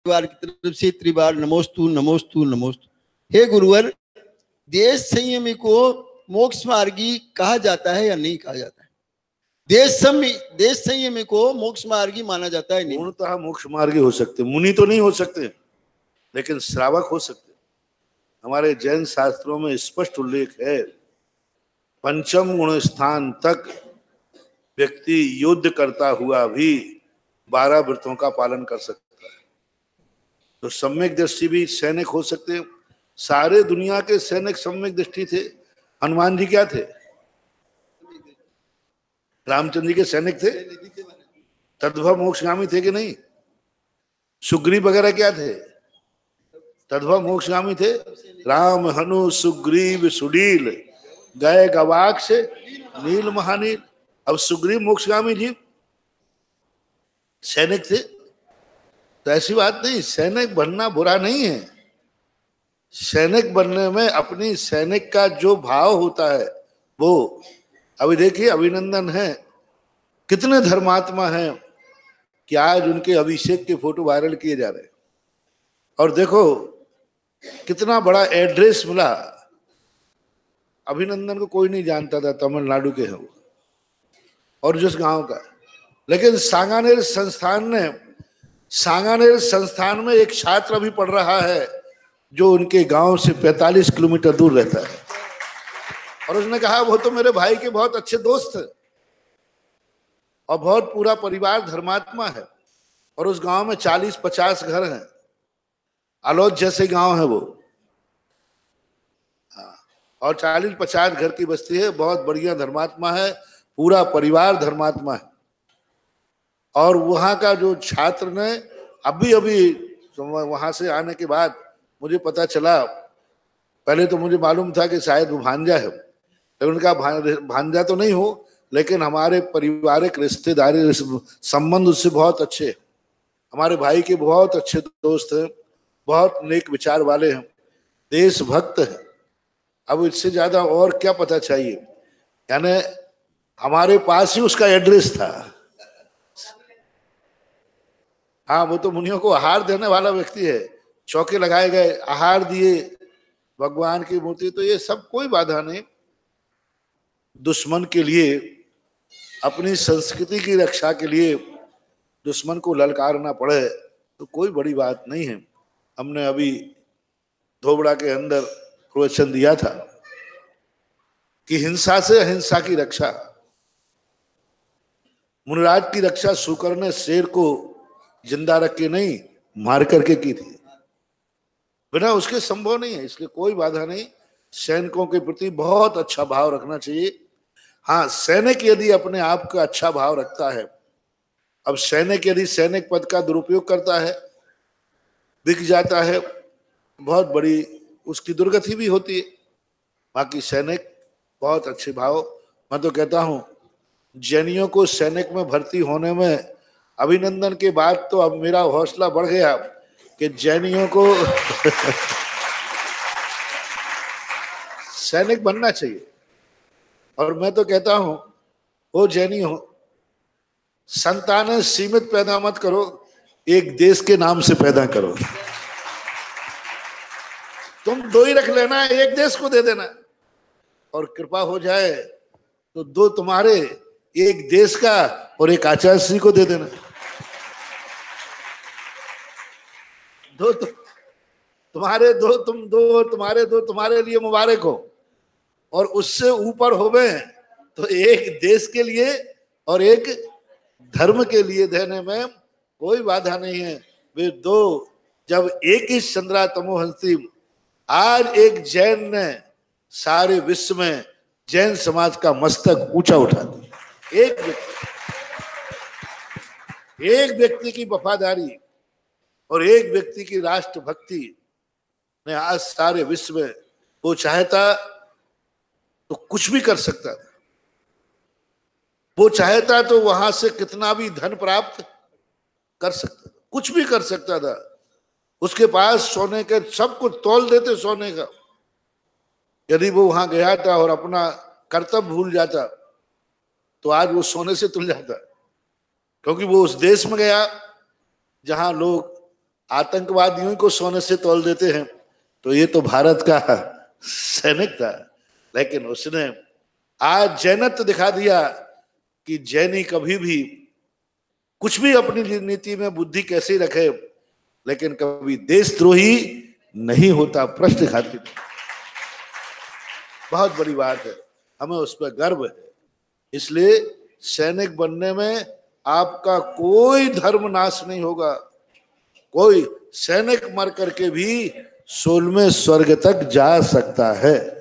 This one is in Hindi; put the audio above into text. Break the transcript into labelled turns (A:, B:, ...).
A: परिवार की तरफ से त्रिबार नमोस्तु नमोस्तु नमोस्तु। हे गुरुवर, देश संयमी को मोक्ष मार्गी कहा जाता है या नहीं कहा जाता है? देश संयमी को मोक्ष मार्गी माना जाता है? नहीं,
B: पूर्णतः मोक्ष मार्गी हो सकते, मुनि तो नहीं हो सकते, लेकिन श्रावक हो सकते। हमारे जैन शास्त्रों में स्पष्ट उल्लेख है, पंचम गुण स्थान तक व्यक्ति युद्ध करता हुआ भी 12 व्रतों का पालन कर सकता है। तो सम्यक दृष्टि भी सैनिक हो सकते हैं। सारे दुनिया के सैनिक सम्यक दृष्टि थे। हनुमान जी क्या थे? रामचंद्र जी के सैनिक थे, तद्भव मोक्षगामी थे कि नहीं? सुग्रीव वगैरह क्या थे? तद्भव मोक्षगामी थे। राम हनु सुग्रीव सुडील गए गवाक से नील महानील। अब सुग्रीव मोक्षगामी जी सैनिक थे, तो ऐसी बात नहीं, सैनिक बनना बुरा नहीं है। सैनिक बनने में अपनी सैनिक का जो भाव होता है वो, अभी देखिए अभिनंदन है, कितने धर्मात्मा हैं कि आज उनके अभिषेक के फोटो वायरल किए जा रहे हैं। और देखो कितना बड़ा एड्रेस मिला। अभिनंदन को कोई नहीं जानता था, तमिलनाडु के हैं वो, और जिस गांव का, लेकिन सांगानेर संस्थान में एक छात्र अभी पढ़ रहा है जो उनके गांव से 45 किलोमीटर दूर रहता है। और उसने कहा वो तो मेरे भाई के बहुत अच्छे दोस्त हैं और बहुत पूरा परिवार धर्मात्मा है, और उस गांव में 40-50 घर हैं, अलोद जैसे गांव है वो, और 40-50 घर की बस्ती है, बहुत बढ़िया धर्मात्मा है, पूरा परिवार धर्मात्मा है। और वहां का जो छात्र ने अभी वहां से आने के बाद मुझे पता चला, पहले तो मुझे मालूम था कि शायद वो भांजा है, लेकिन उनका भांजा तो नहीं हो, लेकिन हमारे पारिवारिक रिश्तेदारी संबंध उससे बहुत अच्छे, हमारे भाई के बहुत अच्छे दोस्त हैं, बहुत नेक विचार वाले हैं, देशभक्त हैं। अब इससे ज्यादा और क्या पता चाहिए? यानी हमारे पास ही उसका एड्रेस था। हाँ, वो तो मुनियों को आहार देने वाला व्यक्ति है, चौके लगाए गए, आहार दिए, भगवान की मूर्ति, तो ये सब कोई बाधा नहीं। दुश्मन के लिए, अपनी संस्कृति की रक्षा के लिए दुश्मन को ललकारना पड़े तो कोई बड़ी बात नहीं है। हमने अभी धोबड़ा के अंदर प्रवचन दिया था कि हिंसा से अहिंसा की रक्षा, मुनिराज की रक्षा शुकर ने शेर को जिंदा रख के नहीं, मार करके की थी, बिना उसके संभव नहीं है। इसलिए कोई बाधा नहीं, सैनिकों के प्रति बहुत अच्छा भाव रखना चाहिए। हाँ, सैनिक यदि अपने आप का अच्छा भाव रखता है, अब सैनिक यदि सैनिक पद का दुरुपयोग करता है, बिक जाता है, बहुत बड़ी उसकी दुर्गति भी होती है। बाकी सैनिक बहुत अच्छे भाव, मैं तो कहता हूं जैनियों को सैनिक में भर्ती होने में अभिनंदन के बाद तो अब मेरा हौसला बढ़ गया कि जैनियों को सैनिक बनना चाहिए। और मैं तो कहता हूं वो जैनी हो, संतानें सीमित पैदा मत करो, एक देश के नाम से पैदा करो। तुम 2 ही रख लेना, एक देश को दे देना, और कृपा हो जाए तो 2 तुम्हारे, एक देश का और एक आचार्य श्री को दे देना। 2 तुम्हारे 2, तुम 2, तुम्हारे 2, तुम्हारे लिए मुबारक हो। और उससे ऊपर हो गए तो एक देश के लिए और एक धर्म के लिए देने में कोई बाधा नहीं है। वे 2 जब एक ही चंद्रा तमोहंसी, आज एक जैन ने सारे विश्व में जैन समाज का मस्तक ऊंचा उठा दिया। एक व्यक्ति की वफादारी और एक व्यक्ति की राष्ट्रभक्ति ने आज सारे विश्व में, वो चाहता तो कुछ भी कर सकता था, वो चाहता तो वहां से कितना भी धन प्राप्त कर सकता था, कुछ भी कर सकता था। उसके पास सोने के सब कुछ तौल देते सोने का। यदि वो वहां गया था और अपना कर्तव्य भूल जाता तो आज वो सोने से तुल जाता, क्योंकि वो उस देश में गया जहां लोग आतंकवादियों को सोने से तौल देते हैं, तो ये तो भारत का सैनिक था, लेकिन उसने आज जैनत्व दिखा दिया कि जैनी कभी भी कुछ भी अपनी नीति में बुद्धि कैसे रखे, लेकिन कभी देशद्रोही नहीं होता। प्रश्न दिखाती, बहुत बड़ी बात है, हमें उस पर गर्व है। इसलिए सैनिक बनने में आपका कोई धर्म नाश नहीं होगा। कोई सैनिक मर करके भी 16वें स्वर्ग तक जा सकता है।